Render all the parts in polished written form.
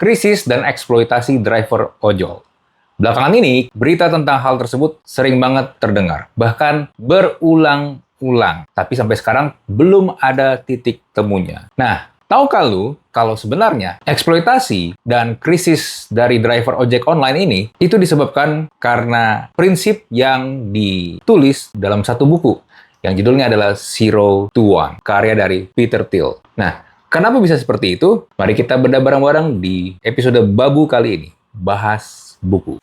krisis dan eksploitasi driver ojol. Belakangan ini, berita tentang hal tersebut sering banget terdengar, bahkan berulang-ulang. Tapi sampai sekarang belum ada titik temunya. Nah, tahukah lu kalau sebenarnya eksploitasi dan krisis dari driver ojek online ini itu disebabkan karena prinsip yang ditulis dalam satu buku yang judulnya adalah Zero to One, karya dari Peter Thiel. Nah, kenapa bisa seperti itu? Mari kita bedah bareng-bareng di episode Babu kali ini. Bahas buku.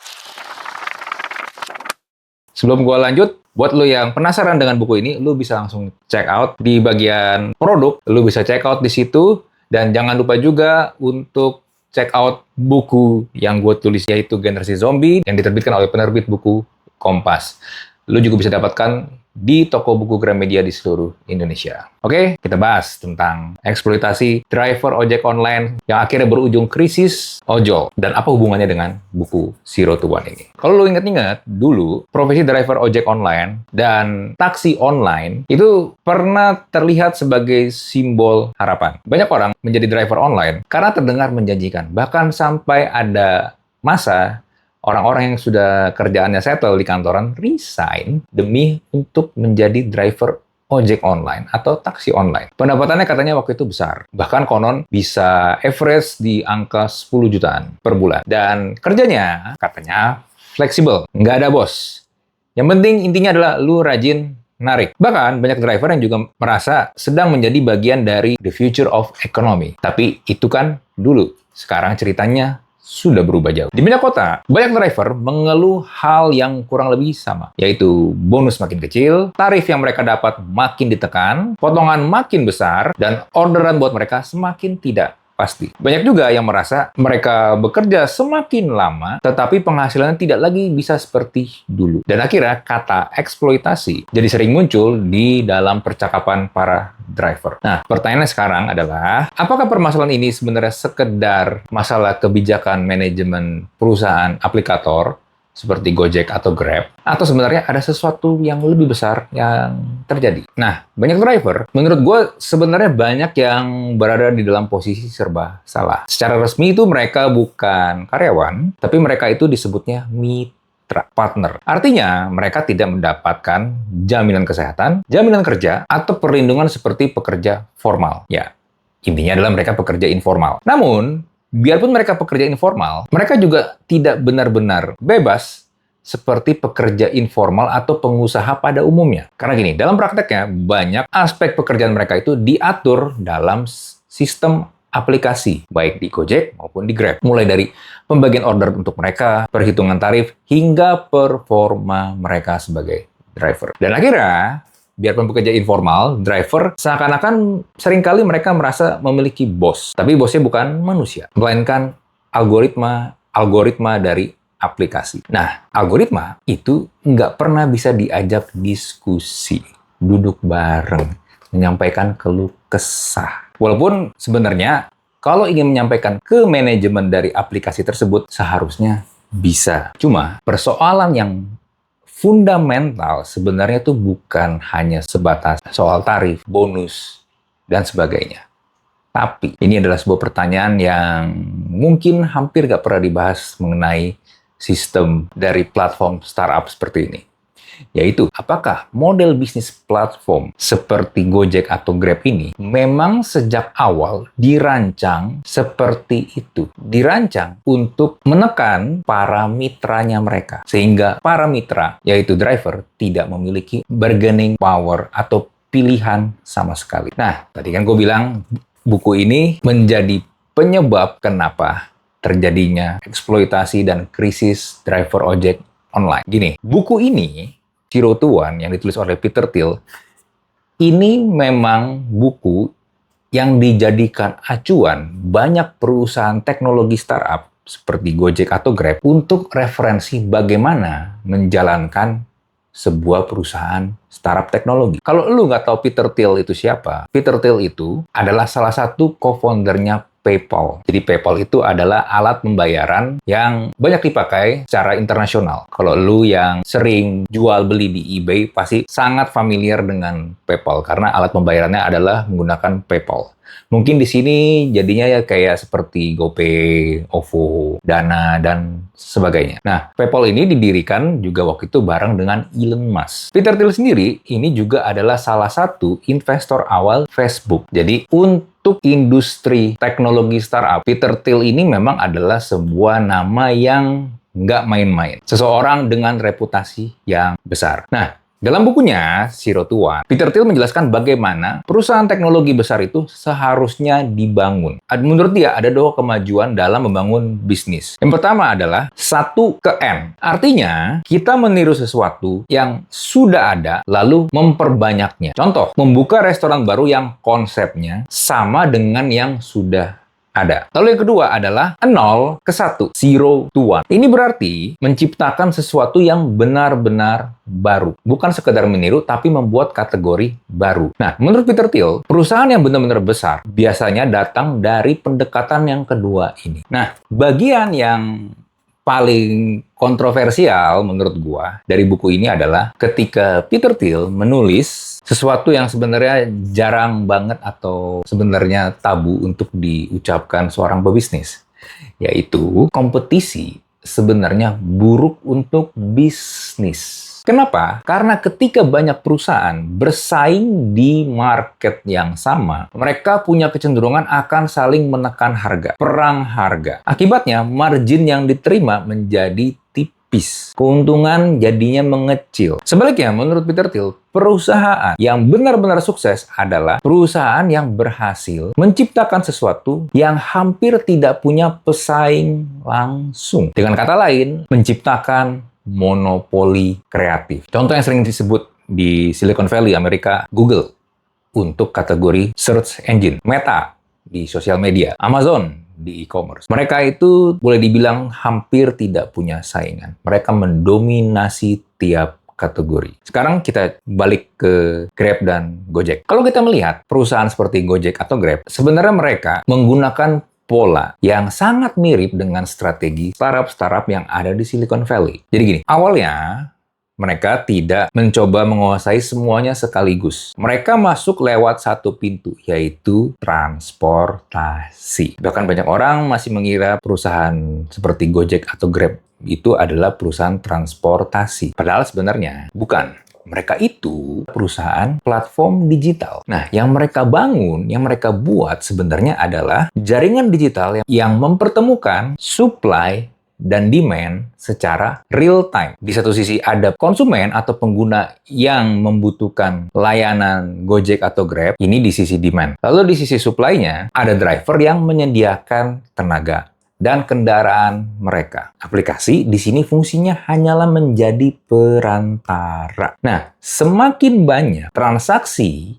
Sebelum gua lanjut, buat lo yang penasaran dengan buku ini, lo bisa langsung check out di bagian produk. Lo bisa check out di situ. Dan jangan lupa juga untuk check out buku yang gue tulis, yaitu Generasi Zombie, yang diterbitkan oleh penerbit buku Kompas. Lo juga bisa dapatkan di toko buku Gramedia di seluruh Indonesia. Oke, kita bahas tentang eksploitasi driver ojek online yang akhirnya berujung krisis ojol. Dan apa hubungannya dengan buku Zero to One ini. Kalau lo ingat-ingat, dulu profesi driver ojek online dan taksi online itu pernah terlihat sebagai simbol harapan. Banyak orang menjadi driver online karena terdengar menjanjikan. Bahkan sampai ada masa orang-orang yang sudah kerjaannya settle di kantoran resign demi untuk menjadi driver ojek online atau taksi online. Pendapatannya katanya waktu itu besar. Bahkan konon bisa average di angka 10 jutaan per bulan. Dan kerjanya katanya fleksibel, nggak ada bos. Yang penting intinya adalah lu rajin narik. Bahkan banyak driver yang juga merasa sedang menjadi bagian dari the future of economy. Tapi itu kan dulu. Sekarang ceritanya sudah berubah jauh. Di banyak kota, banyak driver mengeluh hal yang kurang lebih sama, yaitu bonus makin kecil, tarif yang mereka dapat makin ditekan, potongan makin besar, dan orderan buat mereka semakin tidak pasti. Banyak juga yang merasa mereka bekerja semakin lama, tetapi penghasilannya tidak lagi bisa seperti dulu. Dan akhirnya kata eksploitasi jadi sering muncul di dalam percakapan para driver. Nah, pertanyaannya sekarang adalah, apakah permasalahan ini sebenarnya sekedar masalah kebijakan manajemen perusahaan aplikator seperti Gojek atau Grab, atau sebenarnya ada sesuatu yang lebih besar yang terjadi? Nah, banyak driver, menurut gue sebenarnya banyak yang berada di dalam posisi serba salah. Secara resmi itu mereka bukan karyawan, tapi mereka itu disebutnya mitra, partner. Artinya, mereka tidak mendapatkan jaminan kesehatan, jaminan kerja, atau perlindungan seperti pekerja formal. Ya, intinya adalah mereka pekerja informal. Namun, biarpun mereka pekerja informal, mereka juga tidak benar-benar bebas seperti pekerja informal atau pengusaha pada umumnya. Karena gini, dalam prakteknya banyak aspek pekerjaan mereka itu diatur dalam sistem aplikasi, baik di Gojek maupun di Grab. Mulai dari pembagian order untuk mereka, perhitungan tarif, hingga performa mereka sebagai driver. Dan akhirnya, biarpun pekerja informal, driver seakan-akan seringkali mereka merasa memiliki bos. Tapi bosnya bukan manusia, melainkan algoritma dari aplikasi. Nah, algoritma itu nggak pernah bisa diajak diskusi, duduk bareng, menyampaikan keluh kesah. Walaupun sebenarnya kalau ingin menyampaikan ke manajemen dari aplikasi tersebut, seharusnya bisa. Cuma persoalan yang fundamental sebenarnya itu bukan hanya sebatas soal tarif, bonus, dan sebagainya. Tapi ini adalah sebuah pertanyaan yang mungkin hampir gak pernah dibahas mengenai sistem dari platform startup seperti ini. Yaitu, apakah model bisnis platform seperti Gojek atau Grab ini memang sejak awal dirancang seperti itu. Dirancang untuk menekan para mitranya mereka. Sehingga para mitra, yaitu driver, tidak memiliki bargaining power atau pilihan sama sekali. Nah, tadi kan gue bilang buku ini menjadi penyebab kenapa terjadinya eksploitasi dan krisis driver ojek online. Gini, buku ini Zero to One yang ditulis oleh Peter Thiel, ini memang buku yang dijadikan acuan banyak perusahaan teknologi startup seperti Gojek atau Grab untuk referensi bagaimana menjalankan sebuah perusahaan startup teknologi. Kalau lu nggak tahu Peter Thiel itu siapa, Peter Thiel itu adalah salah satu co-foundernya PayPal. Jadi PayPal itu adalah alat pembayaran yang banyak dipakai secara internasional. Kalau lu yang sering jual beli di eBay pasti sangat familiar dengan PayPal karena alat pembayarannya adalah menggunakan PayPal. Mungkin di sini jadinya ya kayak seperti GoPay, OVO, Dana, dan sebagainya. Nah, PayPal ini didirikan juga waktu itu bareng dengan Elon Musk. Peter Thiel sendiri ini juga adalah salah satu investor awal Facebook. Jadi, untuk industri teknologi startup, Peter Thiel ini memang adalah sebuah nama yang nggak main-main. Seseorang dengan reputasi yang besar. Nah, dalam bukunya, Zero to One, Peter Thiel menjelaskan bagaimana perusahaan teknologi besar itu seharusnya dibangun. Menurut dia, ada dua kemajuan dalam membangun bisnis. Yang pertama adalah 1 ke N. Artinya, kita meniru sesuatu yang sudah ada, lalu memperbanyaknya. Contoh, membuka restoran baru yang konsepnya sama dengan yang sudah ada. Lalu yang kedua adalah 0 ke 1, zero to one. Ini berarti menciptakan sesuatu yang benar-benar baru. Bukan sekedar meniru, tapi membuat kategori baru. Nah, menurut Peter Thiel, perusahaan yang benar-benar besar biasanya datang dari pendekatan yang kedua ini. Nah, bagian yang paling kontroversial menurut gua dari buku ini adalah ketika Peter Thiel menulis sesuatu yang sebenarnya jarang banget atau sebenarnya tabu untuk diucapkan seorang pebisnis, yaitu kompetisi sebenarnya buruk untuk bisnis. Kenapa? Karena ketika banyak perusahaan bersaing di market yang sama, mereka punya kecenderungan akan saling menekan harga, perang harga. Akibatnya, margin yang diterima menjadi tipis. Keuntungan jadinya mengecil. Sebaliknya, menurut Peter Thiel, perusahaan yang benar-benar sukses adalah perusahaan yang berhasil menciptakan sesuatu yang hampir tidak punya pesaing langsung. Dengan kata lain, menciptakan monopoli kreatif. Contoh yang sering disebut di Silicon Valley, Amerika, Google untuk kategori search engine, Meta di sosial media, Amazon di e-commerce. Mereka itu boleh dibilang hampir tidak punya saingan. Mereka mendominasi tiap kategori. Sekarang kita balik ke Grab dan Gojek. Kalau kita melihat perusahaan seperti Gojek atau Grab, sebenarnya mereka menggunakan pola yang sangat mirip dengan strategi startup-startup yang ada di Silicon Valley. Jadi gini, awalnya mereka tidak mencoba menguasai semuanya sekaligus. Mereka masuk lewat satu pintu, yaitu transportasi. Bahkan banyak orang masih mengira perusahaan seperti Gojek atau Grab itu adalah perusahaan transportasi. Padahal sebenarnya bukan. Mereka itu perusahaan platform digital. Nah, yang mereka bangun, yang mereka buat sebenarnya adalah jaringan digital yang mempertemukan supply dan demand secara real time. Di satu sisi ada konsumen atau pengguna yang membutuhkan layanan Gojek atau Grab, ini di sisi demand. Lalu di sisi supply-nya ada driver yang menyediakan tenaga dan kendaraan mereka. Aplikasi di sini fungsinya hanyalah menjadi perantara. Nah, semakin banyak transaksi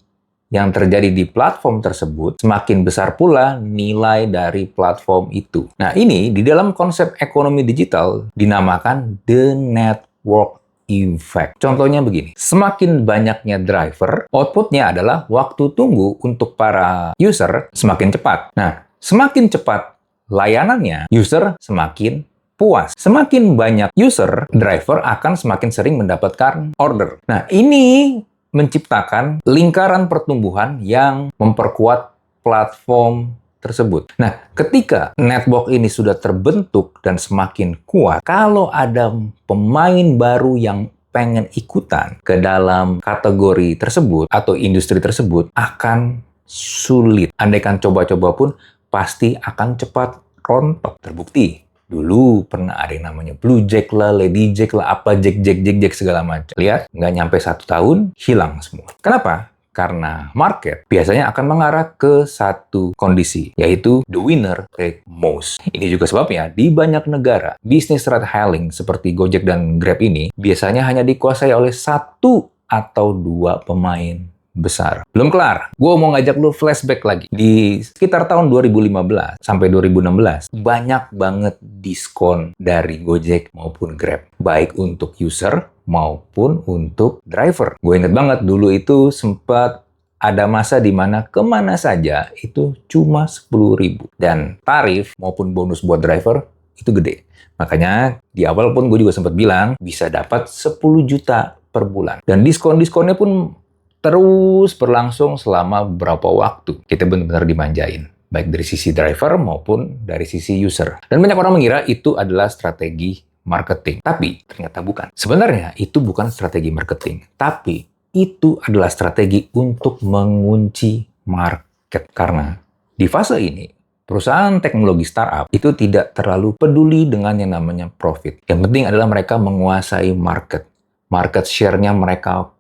yang terjadi di platform tersebut, semakin besar pula nilai dari platform itu. Nah, ini di dalam konsep ekonomi digital dinamakan the network effect. Contohnya begini, semakin banyaknya driver, outputnya adalah waktu tunggu untuk para user semakin cepat. Nah, semakin cepat layanannya, user semakin puas. Semakin banyak user, driver akan semakin sering mendapatkan order. Nah, ini menciptakan lingkaran pertumbuhan yang memperkuat platform tersebut. Nah, ketika network ini sudah terbentuk dan semakin kuat, kalau ada pemain baru yang pengen ikutan ke dalam kategori tersebut atau industri tersebut, akan sulit. Andaikan coba-coba pun, pasti akan cepat rontok. Terbukti, dulu pernah ada yang namanya Blue Jack lah, Lady Jack lah, apa Jack segala macam. Lihat, nggak nyampe 1 tahun, hilang semua. Kenapa? Karena market biasanya akan mengarah ke satu kondisi, yaitu the winner take most. Ini juga sebabnya di banyak negara, bisnis ride hailing seperti Gojek dan Grab ini biasanya hanya dikuasai oleh 1 atau 2 pemain besar. Belum kelar, gue mau ngajak lu flashback lagi. Di sekitar tahun 2015 sampai 2016, banyak banget diskon dari Gojek maupun Grab. Baik untuk user maupun untuk driver. Gue inget banget dulu itu sempat ada masa di mana kemana saja itu cuma 10.000. Dan tarif maupun bonus buat driver itu gede. Makanya di awal pun gue juga sempat bilang bisa dapat 10 juta per bulan. Dan diskon-diskonnya pun terus berlangsung selama beberapa waktu. Kita benar-benar dimanjain, baik dari sisi driver maupun dari sisi user. Dan banyak orang mengira itu adalah strategi marketing. Tapi ternyata bukan. Sebenarnya itu bukan strategi marketing. Tapi itu adalah strategi untuk mengunci market. Karena di fase ini, perusahaan teknologi startup itu tidak terlalu peduli dengan yang namanya profit. Yang penting adalah mereka menguasai market. Market share-nya mereka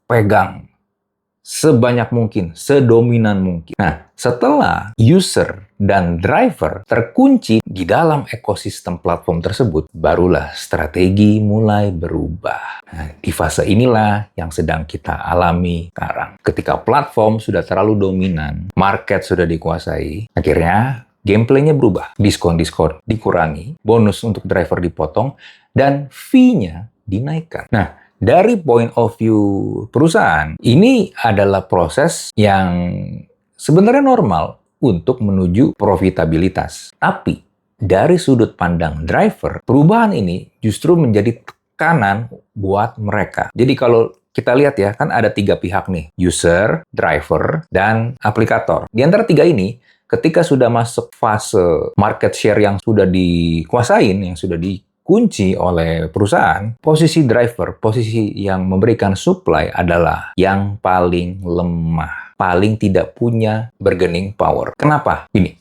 pegang sebanyak mungkin, sedominan mungkin. Nah, setelah user dan driver terkunci di dalam ekosistem platform tersebut, barulah strategi mulai berubah. Nah, di fase inilah yang sedang kita alami sekarang. Ketika platform sudah terlalu dominan, market sudah dikuasai, akhirnya gameplaynya berubah. Diskon-diskon dikurangi, bonus untuk driver dipotong, dan fee-nya dinaikkan. Nah, dari point of view perusahaan, ini adalah proses yang sebenarnya normal untuk menuju profitabilitas. Tapi dari sudut pandang driver, perubahan ini justru menjadi tekanan buat mereka. Jadi kalau kita lihat ya, kan ada 3 pihak nih, user, driver, dan aplikator. Di antara 3 ini, ketika sudah masuk fase market share yang sudah dikuasain, yang sudah dikunci oleh perusahaan, posisi driver, posisi yang memberikan supply adalah yang paling lemah, paling tidak punya bargaining power. Kenapa? Ini.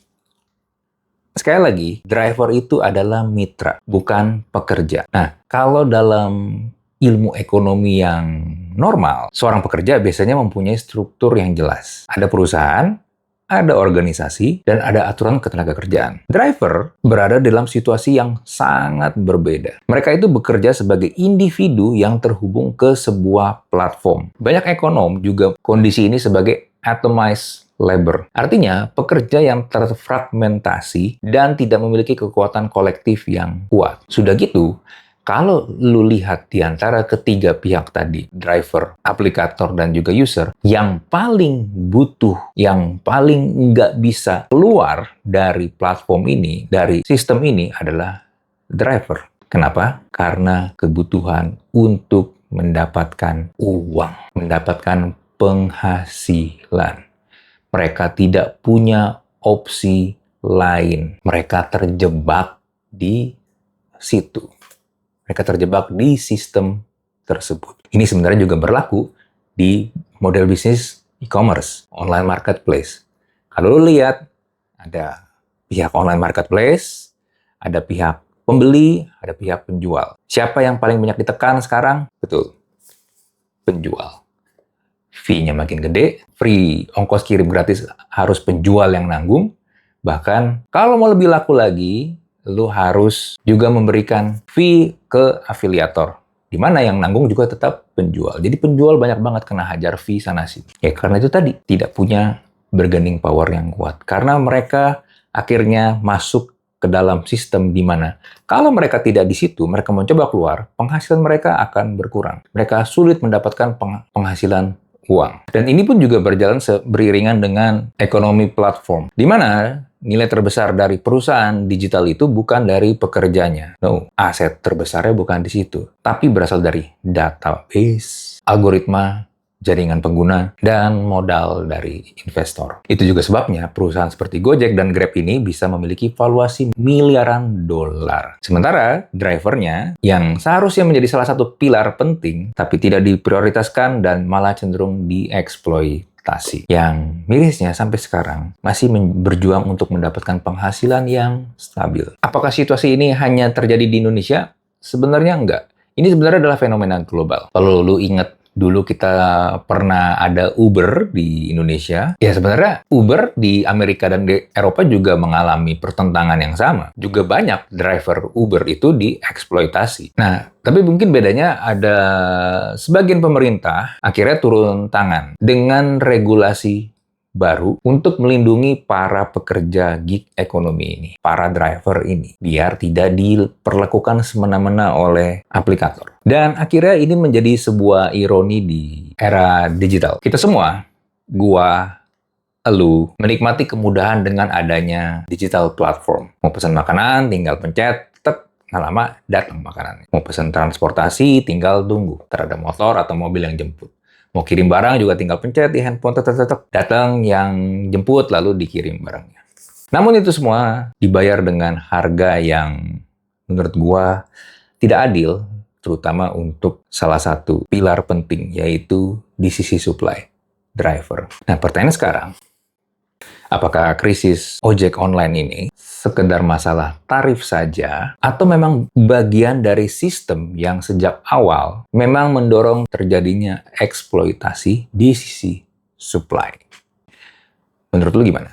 Sekali lagi, driver itu adalah mitra, bukan pekerja. Nah, kalau dalam ilmu ekonomi yang normal, seorang pekerja biasanya mempunyai struktur yang jelas. Ada perusahaan, ada organisasi, dan ada aturan ketenagakerjaan. Driver berada dalam situasi yang sangat berbeda. Mereka itu bekerja sebagai individu yang terhubung ke sebuah platform. Banyak ekonom juga kondisi ini sebagai atomized labor. Artinya, pekerja yang terfragmentasi dan tidak memiliki kekuatan kolektif yang kuat. Sudah gitu, kalau lu lihat di antara ketiga pihak tadi, driver, aplikator, dan juga user, yang paling butuh, yang paling nggak bisa keluar dari platform ini, dari sistem ini adalah driver. Kenapa? Karena kebutuhan untuk mendapatkan uang, mendapatkan penghasilan. Mereka tidak punya opsi lain. Mereka terjebak di situ. Mereka terjebak di sistem tersebut. Ini sebenarnya juga berlaku di model bisnis e-commerce, online marketplace. Kalau lu lihat, ada pihak online marketplace, ada pihak pembeli, ada pihak penjual. Siapa yang paling banyak ditekan sekarang? Betul, penjual. Fee-nya makin gede, free ongkos kirim gratis harus penjual yang nanggung. Bahkan kalau mau lebih laku lagi, lu harus juga memberikan fee ke afiliator, di mana yang nanggung juga tetap penjual. Jadi penjual banyak banget kena hajar fee sana-sini. Ya karena itu tadi, tidak punya bargaining power yang kuat. Karena mereka akhirnya masuk ke dalam sistem di mana kalau mereka tidak di situ, mereka mencoba keluar, penghasilan mereka akan berkurang. Mereka sulit mendapatkan penghasilan uang. Dan ini pun juga berjalan beriringan dengan ekonomi platform, di mana nilai terbesar dari perusahaan digital itu bukan dari pekerjanya. No, aset terbesarnya bukan di situ, tapi berasal dari database, algoritma, jaringan pengguna, dan modal dari investor. Itu juga sebabnya perusahaan seperti Gojek dan Grab ini bisa memiliki valuasi miliaran dolar. Sementara drivernya yang seharusnya menjadi salah satu pilar penting, tapi tidak diprioritaskan dan malah cenderung dieksploitasi. Yang mirisnya sampai sekarang masih berjuang untuk mendapatkan penghasilan yang stabil. Apakah situasi ini hanya terjadi di Indonesia? Sebenarnya enggak. Ini sebenarnya adalah fenomena global. Kalau lu ingat dulu kita pernah ada Uber di Indonesia. Ya sebenarnya Uber di Amerika dan di Eropa juga mengalami pertentangan yang sama. Juga banyak driver Uber itu dieksploitasi. Nah, tapi mungkin bedanya ada sebagian pemerintah akhirnya turun tangan dengan regulasi baru untuk melindungi para pekerja gig ekonomi ini, para driver ini, biar tidak diperlakukan semena-mena oleh aplikator. Dan akhirnya ini menjadi sebuah ironi di era digital. Kita semua, gua, elu, menikmati kemudahan dengan adanya digital platform. Mau pesan makanan, tinggal pencet, nggak lama datang makanannya. Mau pesan transportasi, tinggal tunggu. Ntar ada motor atau mobil yang jemput. Mau kirim barang juga tinggal pencet di handphone, datang yang jemput lalu dikirim barangnya. Namun itu semua dibayar dengan harga yang menurut gua tidak adil, terutama untuk salah satu pilar penting, yaitu di sisi supply, driver. Nah, pertanyaan sekarang, apakah krisis ojek online ini sekedar masalah tarif saja, atau memang bagian dari sistem yang sejak awal memang mendorong terjadinya eksploitasi di sisi supply? Menurut lu gimana?